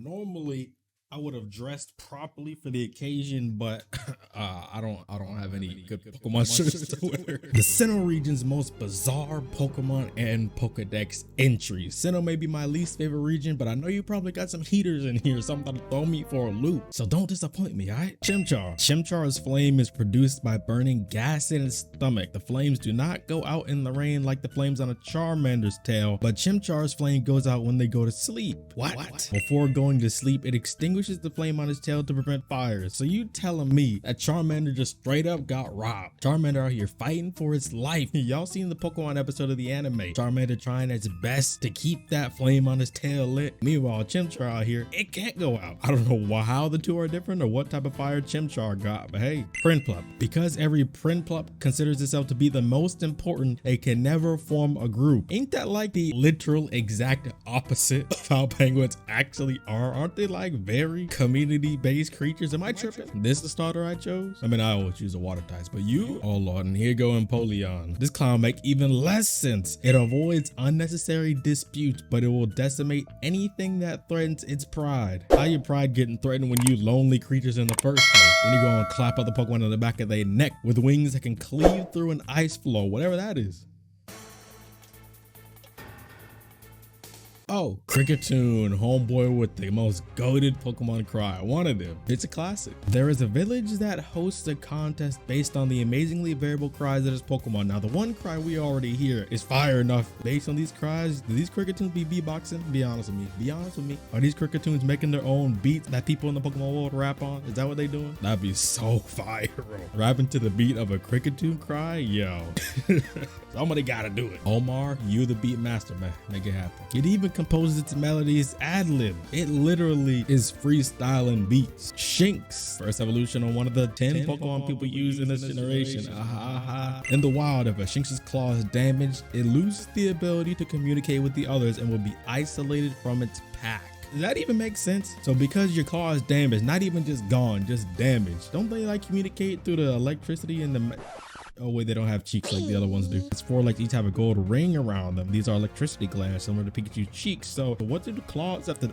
normally I would have dressed properly for the occasion, but I don't have any good Pokemon shirts to wear. The Sinnoh region's most bizarre Pokemon and Pokedex entries. Sinnoh may be my least favorite region, but I know you probably got some heaters in here, something to throw me for a loop. So don't disappoint me, alright? Chimchar. Chimchar's flame is produced by burning gas in its stomach. The flames do not go out in the rain like the flames on a Charmander's tail, but Chimchar's flame goes out when they go to sleep. What? Before going to sleep, it extinguishes the flame on his tail to prevent fires. So you telling me that Charmander just straight up got robbed? Charmander out here fighting for its life. Y'all seen the Pokemon episode of the anime? Charmander trying its best to keep that flame on his tail lit. Meanwhile, Chimchar out here, it can't go out. I don't know how the two are different or what type of fire Chimchar got, but hey, Prinplup. Because every Prinplup considers itself to be the most important, it can never form a group. Ain't that like the literal exact opposite of how penguins actually are? Aren't they like very community-based creatures? Am I tripping? This the starter I chose? I mean, I always choose the water types, but you? Oh lord, and here go Empoleon. This clown make even less sense. It avoids unnecessary disputes, but it will decimate anything that threatens its pride. How your pride getting threatened when you lonely creatures in the first place? Then you go and clap other Pokemon on the back of their neck with wings that can cleave through an ice flow, whatever that is. Oh, Cricketune, homeboy with the most goated Pokemon cry. One of them. It's a classic. There is a village that hosts a contest based on the amazingly variable cries of this Pokemon. Now, the one cry we already hear is fire enough. Based on these cries, do these Cricketoons be beatboxing? Be honest with me. Be honest with me. Are these Cricketoons making their own beats that people in the Pokemon world rap on? Is that what they doing? That'd be so fire, bro. Rapping to the beat of a Cricketoon cry? Yo. Somebody gotta do it. Omar, you the beat master, man. Make it happen. It even composes its melodies ad-lib. It literally is freestyling beats. Shinx, first evolution on one of the 10 Pokemon people use in this generation. In the wild, if a Shinx's claw is damaged, it loses the ability to communicate with the others and will be isolated from its pack. Does that even make sense? So because your claw is damaged, not even just gone, just damaged, don't they like communicate through the electricity and the... Oh wait, they don't have cheeks like the other ones do. It's for like each have a gold ring around them. These are electricity glands similar to Pikachu's cheeks. So what do the claws have to...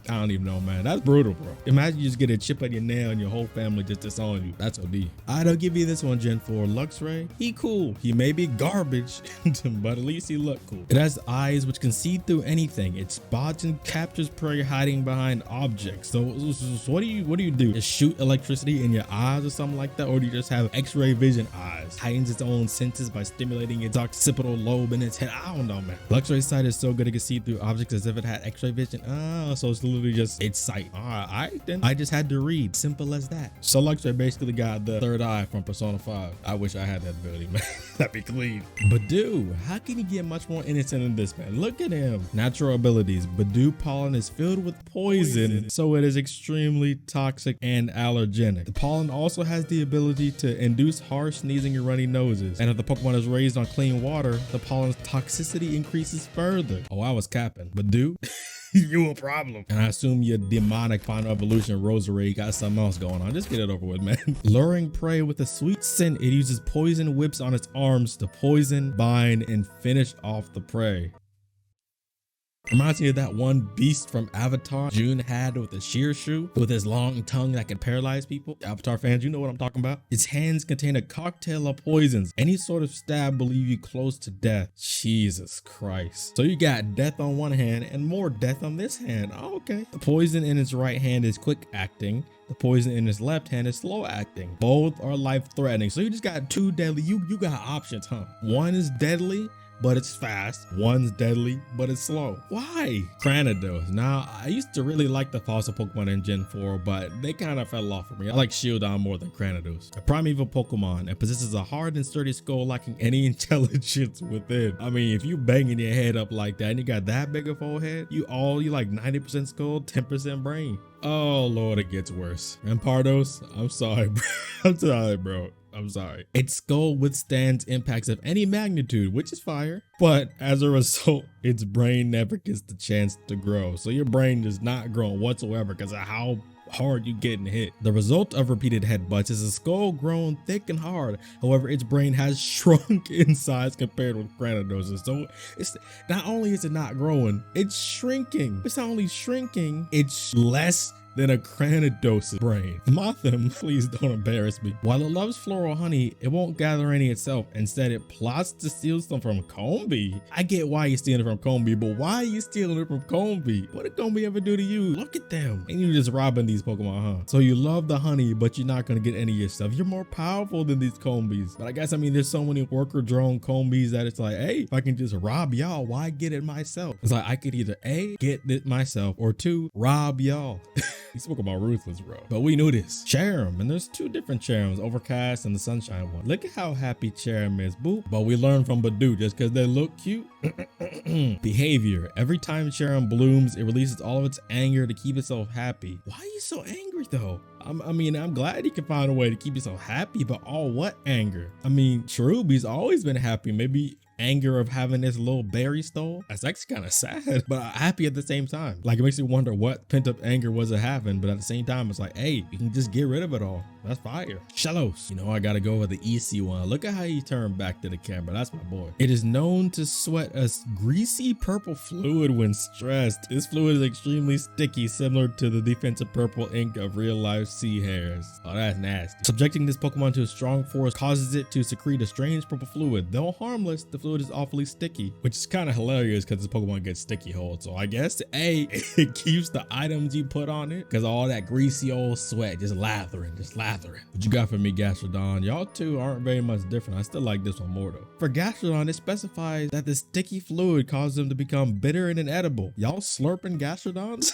I don't even know, man. That's brutal, bro. Imagine you just get a chip on your nail and your whole family just disown you. That's OD. I don't give you this one, Gen 4. Luxray, he cool. He may be garbage, but at least he look cool. It has eyes which can see through anything. It spots and captures prey hiding behind objects. So what do you do? Just shoot electricity in your eyes or something like that? Or do you just have X-ray vision eyes? Heightens its own senses by stimulating its occipital lobe in its head. I don't know, man. Luxray's sight is so good it can see through objects as if it had X-ray vision. So it's literally just its sight. All right, then I just had to read. Simple as that. So Luxray basically got the third eye from Persona 5. I wish I had that ability, man. That'd be clean. Badoo, how can he get much more innocent than this, man? Look at him. Natural abilities. Badoo pollen is filled with poison, so it is extremely toxic and allergenic. The pollen also has the ability to induce harsh sneezing and runny noses. And if the Pokemon is raised on clean water, the pollen's toxicity increases further. Oh, I was capping. Badoo? You a problem. And I assume your demonic final evolution rosary got something else going on. Just get it over with, man. Luring prey with a sweet scent, it uses poison whips on its arms to poison, bind, and finish off the prey. Reminds me of that one beast from Avatar June had with the sheer shoe with his long tongue that can paralyze people. Avatar fans, you know what I'm talking about. Its hands contain a cocktail of poisons. Any sort of stab will leave you close to death. Jesus Christ. So you got death on one hand and more death on this hand. Oh, okay. The poison in its right hand is quick acting. The poison in his left hand is slow acting. Both are life threatening. So you just got two deadly. You got options, huh? One is deadly, but it's fast. One's deadly, but it's slow. Why? Cranidos. Now, I used to really like the fossil Pokemon in Gen 4, but they kind of fell off for me. I like Shieldon more than Cranidos. A primeval Pokemon, it possesses a hard and sturdy skull lacking any intelligence within. I mean, if you banging your head up like that and you got that big of a forehead, you like 90% skull, 10% brain. Oh Lord, it gets worse. Rampardos, I'm sorry, bro. I'm sorry. Its skull withstands impacts of any magnitude, which is fire, but as a result, its brain never gets the chance to grow. So your brain is not growing whatsoever because of how hard you getting hit. The result of repeated headbutts is a skull grown thick and hard. However, its brain has shrunk in size compared with Granodos's. So it's not only is it not growing, it's shrinking. It's not only shrinking, it's less than a Granodos's brain. Mothim, please don't embarrass me. While it loves floral honey, it won't gather any itself. Instead, it plots to steal some from Combee. I get why you're stealing it from Combee, but why are you stealing it from Combee? What did Combee ever do to you? Look at them. And you're just robbing these Pokemon, huh? So you love the honey, but you're not gonna get any yourself. You're more powerful than these Combees. But I guess, I mean, there's so many worker drone Combees that it's like, hey, if I can just rob y'all, why get it myself? It's like I could either A, get it myself, or 2, rob y'all. These Pokemon ruthless, bro. But we knew this. Cherim, and there's 2 different Cherims, Overcast and the Sunshine one. Look at how happy Cherim is, boop. But we learned from Badoo, just because they look cute. Behavior. Every time Cherim blooms, it releases all of its anger to keep itself happy. Why are you so angry though? I mean, I'm glad he can find a way to keep yourself happy, but all what anger? I mean, Cherubi's always been happy. Maybe anger of having this little berry stole. That's actually kind of sad, but happy at the same time. Like, it makes you wonder what pent up anger was it having, but at the same time, it's like, hey, you can just get rid of it all. That's fire. Shellos. You know, I gotta go with the EC one. Look at how he turned back to the camera. That's my boy. It is known to sweat a greasy purple fluid when stressed. This fluid is extremely sticky, similar to the defensive purple ink of real life sea hares. Oh, that's nasty. Subjecting this Pokemon to a strong force causes it to secrete a strange purple fluid. Though harmless, the fluid is awfully sticky, which is kind of hilarious because this Pokemon gets sticky hold. So I guess A, it keeps the items you put on it because all that greasy old sweat just lathering. What you got for me, Gastrodon? Y'all two aren't very much different. I still like this one more though. For Gastrodon, it specifies that the sticky fluid causes them to become bitter and inedible. Y'all slurping Gastrodons?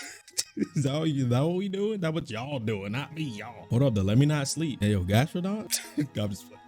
Is that what we doing? That's what y'all doing, not me, y'all. Hold up though, let me not sleep. Hey yo, Gastrodon?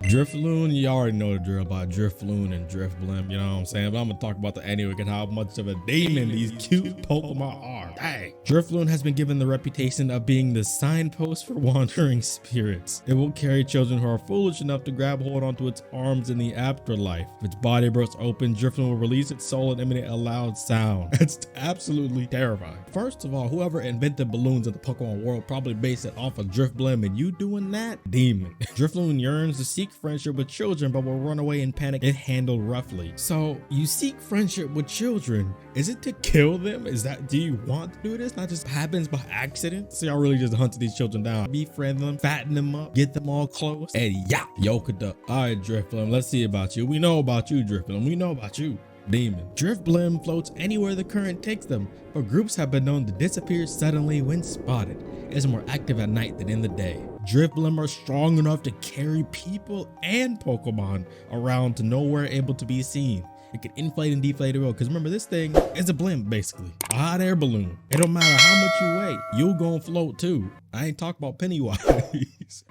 Drifloon, you already know the drill about Drifloon and Drifblim, you know what I'm saying? But I'm gonna talk about the Anyway and how much of a demon these cute Pokemon are. Dang. Drifloon has been given the reputation of being the signpost for wandering spirits. It will carry children who are foolish enough to grab hold onto its arms in the afterlife. If its body bursts open, Drifloon will release its soul and emanate a loud sound. It's absolutely terrifying. First of all, whoever invented balloons in the Pokemon world probably based it off of Drifblim, and you doing that? Demon. Drifloon yearns to seek friendship with children, but will run away in panic if handled roughly. So you seek friendship with children. Is it to kill them? Do you want to do this? Not just happens by accident? So y'all really just hunted these children down, befriend them, fatten them up, get them all close, and yoke it up. All right, Drifblim, let's see about you. We know about you, Drifblim. We know about you. Demon. Drifblim floats anywhere the current takes them, but groups have been known to disappear suddenly when spotted. It is more active at night than in the day. Drifblim are strong enough to carry people and Pokemon around to nowhere able to be seen. It can inflate and deflate a road, because remember, this thing is a blimp basically, a hot air balloon. It don't matter how much you weigh, you'll gonna float too. I ain't talking about Pennywise.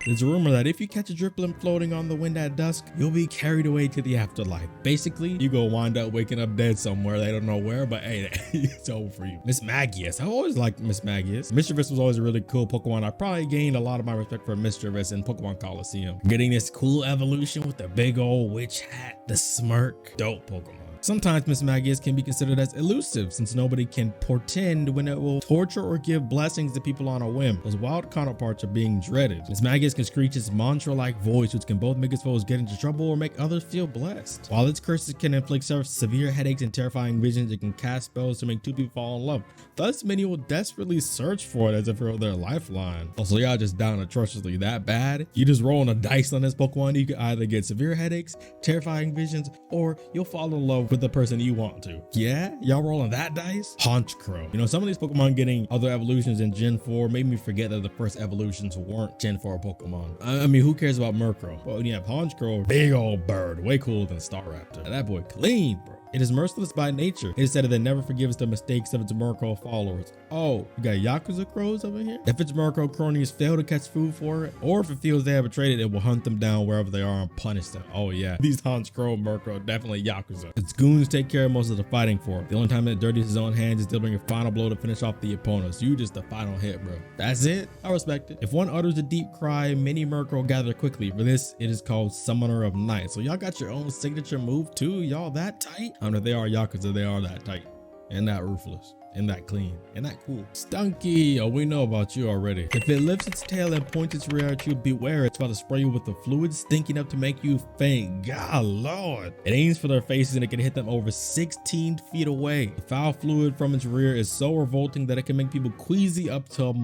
There's a rumor that if you catch a Drifblim floating on the wind at dusk, you'll be carried away to the afterlife. Basically, you go wind up waking up dead somewhere, they don't know where, but hey, it's over for you. Mismagius. I always liked Mismagius. Mischievous was always a really cool Pokemon. I probably gained a lot of my respect for Mischievous in Pokemon Coliseum. Getting this cool evolution with the big old witch hat, the smirk, dope Pokemon. Sometimes Mismagius can be considered as elusive, since nobody can portend when it will torture or give blessings to people on a whim. Those wild counterparts are being dreaded. Mismagius can screech its mantra-like voice, which can both make its foes get into trouble or make others feel blessed. While its curses can inflict severe headaches and terrifying visions, it can cast spells to make 2 people fall in love. Thus, many will desperately search for it as if it were their lifeline. Also, y'all just down atrociously that bad? You just rolling a dice on this Pokemon, you can either get severe headaches, terrifying visions, or you'll fall in love with the person you want to. Yeah, y'all rolling that dice? Honchkrow. You know, some of these Pokemon getting other evolutions in Gen 4 made me forget that the first evolutions weren't Gen 4 Pokemon. I mean, who cares about Murkrow? Well, you have Honchkrow, big old bird, way cooler than Staraptor. That boy clean, bro. It is merciless by nature. It is said that it never forgives the mistakes of its Murkrow followers. Oh, you got Yakuza crows over here? If its Murkrow cronies fail to catch food for it, or if it feels they have betrayed it will hunt them down wherever they are and punish them. Oh yeah, these Honchkrow Murkrow definitely Yakuza. Its goons take care of most of the fighting for it. The only time that it dirties his own hands is delivering a final blow to finish off the opponents. You just the final hit, bro. That's it? I respect it. If one utters a deep cry, many Murkrow gather quickly. For this, it is called Summoner of Night. So y'all got your own signature move too? Y'all that tight? I mean, if they are Yakuza, they are that tight and that ruthless and that clean and that cool. Stunky, oh, we know about you already. If it lifts its tail and points its rear at you, beware, it's about to spray you with the fluid stinking up to make you faint. God lord. It aims for their faces and it can hit them over 16 feet away. The foul fluid from its rear is so revolting that it can make people queasy up to 1.25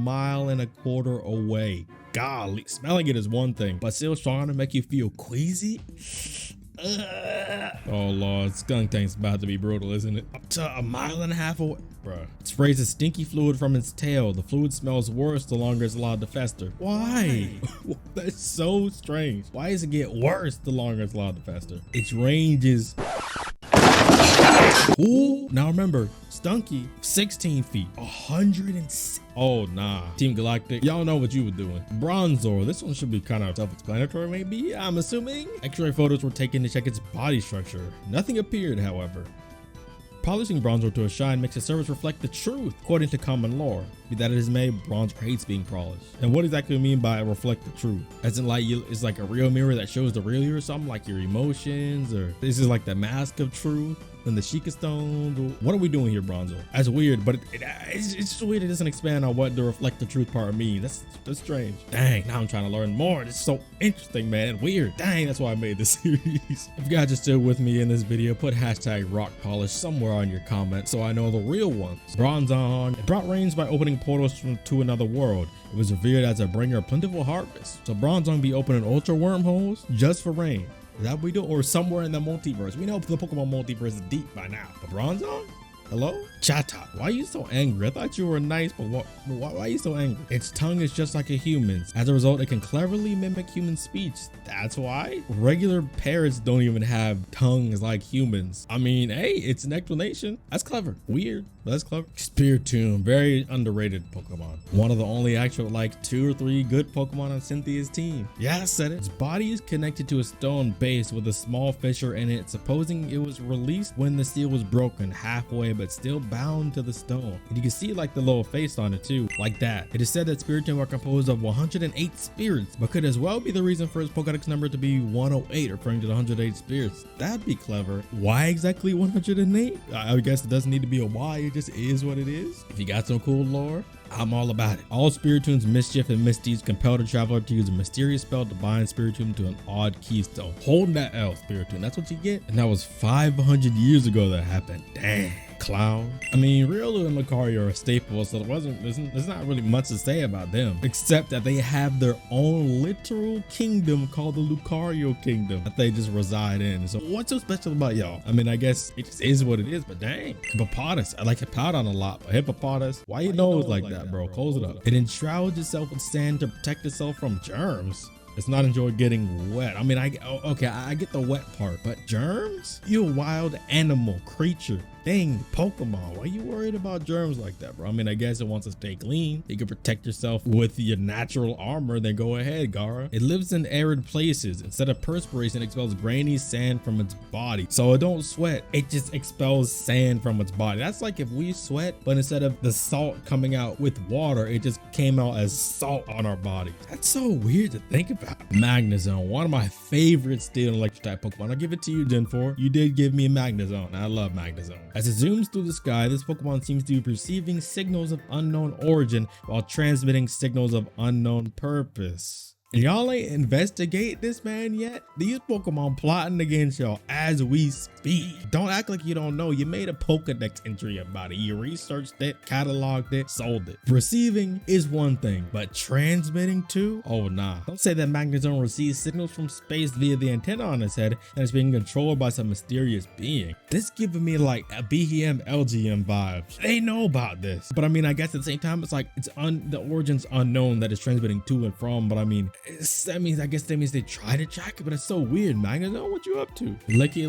miles away. Golly, smelling it is one thing, but still strong enough to make you feel queasy? Oh lord, Skunk Tank's about to be brutal, isn't it? Up to 1.5 miles away. Bruh. It sprays a stinky fluid from its tail. The fluid smells worse the longer it's allowed to fester. Why? That's so strange. Why does it get worse the longer it's allowed to fester? Its range is... Ooh, now remember, Stunky, 16 feet, 106. Oh nah, Team Galactic, y'all know what you were doing. Bronzor, this one should be kind of self-explanatory maybe, I'm assuming. X-ray photos were taken to check its body structure. Nothing appeared, however. Polishing Bronzor to a shine makes its surface reflect the truth, according to common lore. Be that it is made, Bronzor hates being polished. And what exactly do you mean by reflect the truth? As in like, it's like a real mirror that shows the real you or something, like your emotions, or this is like the mask of truth? And the Sheikah Stone. What are we doing here, Bronzor? That's weird, but it's just weird. It doesn't expand on what the reflect the truth part means. That's strange. Dang, now I'm trying to learn more. This is so interesting, man. Weird. Dang, that's why I made this series. If you guys are still with me in this video, put hashtag rock polish somewhere on your comments so I know the real ones. Bronzor, it brought rains by opening portals to another world. It was revered as a bringer of plentiful harvest. So Bronzor be opening ultra wormholes just for rain. Is that what we do? Or somewhere in the multiverse? We know the Pokemon multiverse is deep by now. But Bronzor? Hello? Chatot, why are you so angry? I thought you were nice, but why are you so angry? Its tongue is just like a human's. As a result, it can cleverly mimic human speech. That's why? Regular parrots don't even have tongues like humans. I mean, hey, it's an explanation. That's clever. Weird, but that's clever. Spiritomb, very underrated Pokemon. One of the only actual like 2 or 3 good Pokemon on Cynthia's team. Yeah, I said it. Its body is connected to a stone base with a small fissure in it, supposing it was released when the seal was broken halfway, but still bound to the stone. And you can see like the little face on it too, like that. It is said that Spiritomb are composed of 108 spirits, but could as well be the reason for its Pokedex number to be 108, referring to the 108 spirits. That'd be clever. Why exactly 108? I guess it doesn't need to be a why, it just is what it is. If you got some cool lore, I'm all about it. All Spiritomb's mischief and misdeeds compel the traveler to use a mysterious spell to bind Spiritomb to an odd keystone. Hold that L, Spiritomb. That's what you get. And that was 500 years ago that happened. Dang. Clown. I mean, Riolu and Lucario are staples, so there's not really much to say about them, except that they have their own literal kingdom called the Lucario Kingdom that they just reside in. So what's so special about y'all? I mean, I guess it just is what it is, but dang. Hippopotas. I like Hippowdon a lot, but Hippopotas, why your nose like that, bro? Close it up. It enshrouds itself with sand to protect itself from germs. It's not enjoy getting wet. I mean, I get the wet part, but germs? You a wild animal creature. Dang, Pokemon, why are you worried about germs like that, bro? I mean, I guess it wants to stay clean. You can protect yourself with your natural armor, then go ahead, Gara. It lives in arid places. Instead of perspiration, it expels grainy sand from its body. So it don't sweat, it just expels sand from its body. That's like if we sweat, but instead of the salt coming out with water, it just came out as salt on our body. That's so weird to think about. Magnuson, one of my favorite steel and electric type Pokemon. I'll give it to you, Gen 4. You did give me Magnuson. I love Magnuson. As it zooms through the sky, this Pokemon seems to be receiving signals of unknown origin while transmitting signals of unknown purpose. And y'all ain't investigate this man yet? These Pokemon plotting against y'all as we speak. Don't act like you don't know. You made a Pokedex entry about it. You researched it, cataloged it, sold it. Receiving is one thing, but transmitting too? Oh nah. Don't say that Magnuson receives signals from space via the antenna on his head and is being controlled by some mysterious being. This giving me like a BGM, LGM vibes. They know about this. But I mean, I guess at the same time, it's like the origin's unknown that it's transmitting to and from, but I mean, I guess that means they try to track it, but it's so weird. Magnuson, what you up to? Licky.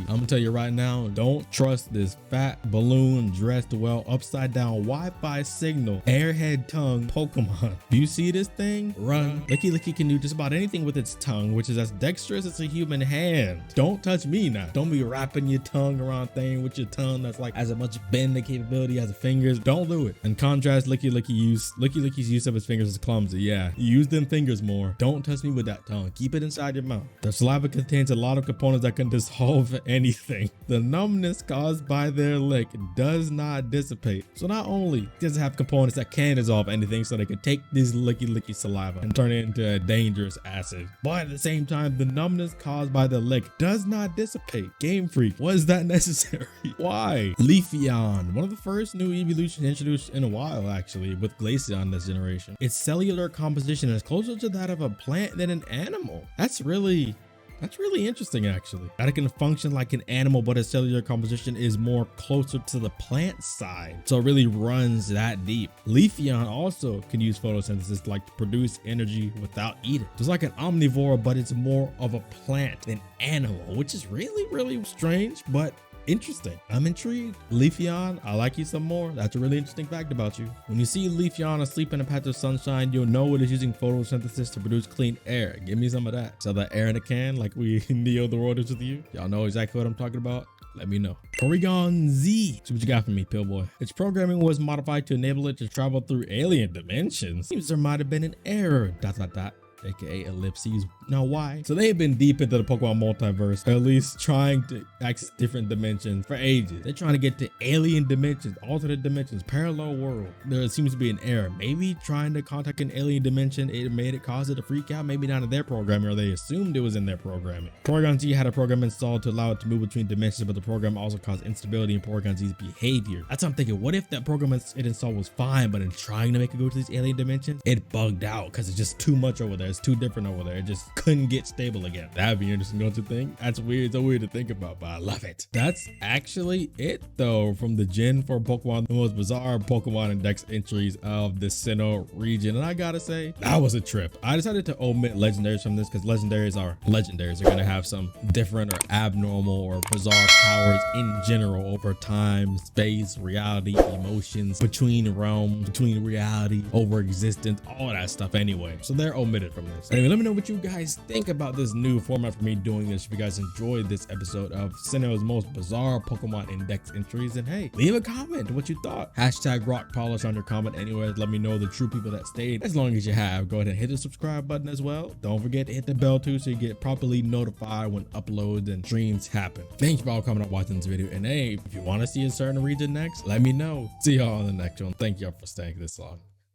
I'm gonna tell you right now, don't trust this fat balloon dressed well upside down Wi-Fi signal airhead tongue Pokemon. Do you see this thing? Run. Licky can do just about anything with its tongue, which is as dexterous as a human hand. Don't touch me now. Don't be wrapping your tongue around thing with your tongue that's like as much bending capability as the fingers. Don't do it. In contrast, Licky's use of his fingers is clumsy. Yeah, use them fingers more. more. Don't touch me with that tongue. Keep it inside your mouth. The saliva contains a lot of components that can dissolve anything. The numbness caused by their lick does not dissipate. So not only does it have components that can dissolve anything, so they can take this licky saliva and turn it into a dangerous acid, but at the same time, the numbness caused by the lick does not dissipate. Game Freak, was that necessary? Why? Leafeon, one of the first new evolutions introduced in a while, actually, with Glaceon this generation. Its cellular composition is closer to that of a plant than an animal. That's really interesting, actually. That it can function like an animal, but its cellular composition is more closer to the plant side. So it really runs that deep. Leafeon also can use photosynthesis like to produce energy without eating. So it's like an omnivore, but it's more of a plant than animal, which is really strange, but interesting. I'm intrigued. Leafeon, I like you some more. That's a really interesting fact about you. When you see Leafeon asleep in a patch of sunshine, you'll know it is using photosynthesis to produce clean air. Give me some of that. So that air in a can, like we Neo the world is with you. Y'all know exactly what I'm talking about. Let me know. Porygon Z. So what you got for me, Pillboy? Its programming was modified to enable it to travel through alien dimensions. Seems there might have been an error. ... aka ellipses. Now why? So they've been deep into the Pokemon multiverse, or at least trying to access different dimensions for ages. They're trying to get to alien dimensions, alternate dimensions, parallel world. There seems to be an error. Maybe trying to contact an alien dimension, it made it cause it to freak out. Maybe not in their programming, or they assumed it was in their programming. Porygon Z had a program installed to allow it to move between dimensions, but the program also caused instability in Porygon Z's behavior. That's what I'm thinking. What if that program it installed was fine, but in trying to make it go to these alien dimensions, it bugged out because it's just too much over there. It's too different over there. It just couldn't get stable again. That'd be interesting, don't you think? That's weird. So weird to think about, but I love it. That's actually it though from the Gen 4 Pokemon, the most bizarre Pokemon Index entries of the Sinnoh region. And I gotta say, that was a trip. I decided to omit legendaries from this because legendaries are gonna have some different or abnormal or bizarre powers in general over time, space, reality, emotions, between realms, between reality, over existence, all that stuff anyway. So they're omitted from this. Anyway, let me know what you guys think about this new format for me doing this. If you guys enjoyed this episode of Sinnoh's most bizarre Pokemon Index entries, and hey, leave a comment what you thought. Hashtag rock polish on your comment anywhere. Let me know the true people that stayed. As long as you have, go ahead and hit the subscribe button as well. Don't forget to hit the bell too, so you get properly notified when uploads and streams happen. Thank you for all coming up watching this video, and hey, if you want to see a certain region next, let me know. See y'all on the next one. Thank y'all for staying this long.